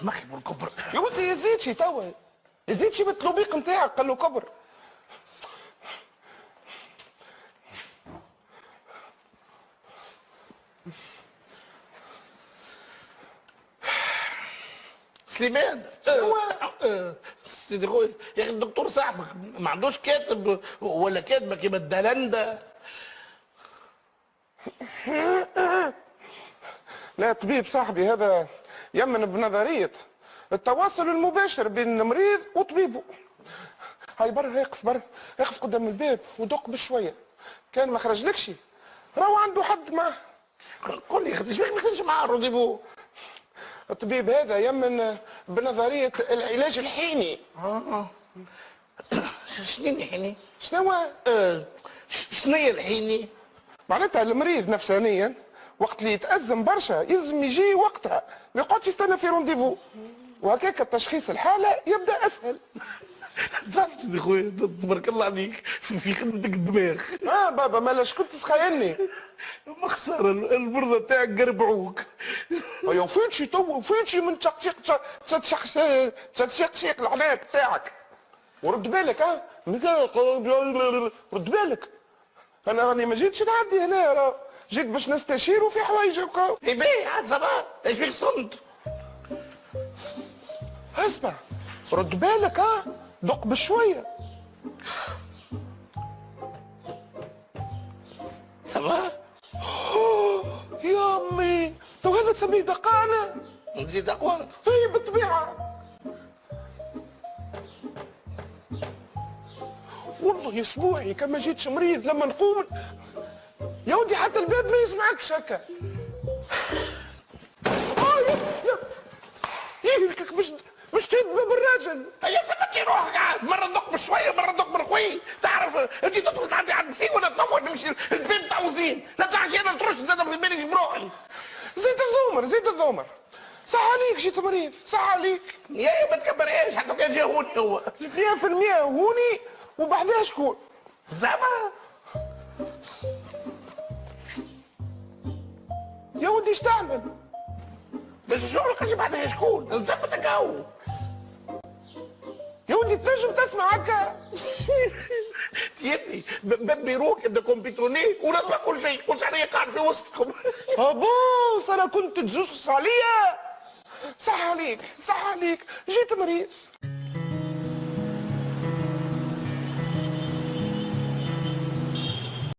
مخي بالكبر. يا ولدي يزيدشي توا، يزيدشي بالطلوبيق نتاعك قال له كبر. سليمان سيدي خويا يا اخي الدكتور صاحبك ما عندوش كاتب ولا كاتبه كيما الدلنده؟ لا طبيب صاحبي هذا يمن بنظرية التواصل المباشر بين المريض وطبيبه. هاي برا يقف برا، يقف قدام الباب ودق بشوية، كان ما خرجلكش راهو عنده حد معاه. قول لي ايش بيك ما تمشي معاه الرونديفو؟ الطبيب هذا يمن بنظرية العلاج الحيني. شنو الحيني؟ شنو؟ شنو هي الحيني؟ معناتها المريض نفسانيا وقت اللي يتأزم برشا يلزم يجي وقتها، ما يقعدش يستنى في رونديفو، وهكاك التشخيص الحالة يبدأ أسهل. تعرف سيدي خويا تبارك الله عليك في خدمتك الدماغ. بابا مالاش كنت تسخيلني. ما خسارة البردة تاعك قربعوك. ايوا فينشي تو فينشي من تشقشيق العناق تاعك. ورد بالك رد بالك. انا راني ما جيتش نعدي هنا، راه جيت باش نستشيروا في حوايجك. اي باهي عاد صباح ايش فيك سخنت؟ اسمع رد بالك دق بشويه. صباح يا امي تو هذا تسميه دقانه؟ نزيد اقوى. هي بالطبيعه. والله اسبوعي كان ما جيتش مريض لما نقوم يا ودي حتى الباب ما يسمعكش هكا. يهلكك مش تهد باب الراجل. هيا فهمتني روحك عاد، مره ندق بشويه مره ندق بالقوي. تعرف انت تدخل عندي على البسين ولا تطول نمشي الباب تاع وزين، لا تعرفش انا نترش زاد في بالي بروحي. زيت الذومر زيت الذومر. صح عليك جيت مريض، صح عليك. يا ما تكبرهاش حتى كان جا هوني هو 100% هوني وبعدها شكون؟ زعما يا ودي ايش تعمل؟ بس الشغل قاش بعدها شكون؟ نزبطك هو. يا ودي تنجم تسمع هكا؟ يدي باب بيروك انت كمبيوتروني ونسمع كل شيء، كل شيء قاعد في وسطكم. بوس انا كنت تجوس عليا. صح عليك صح عليك جيت مريض.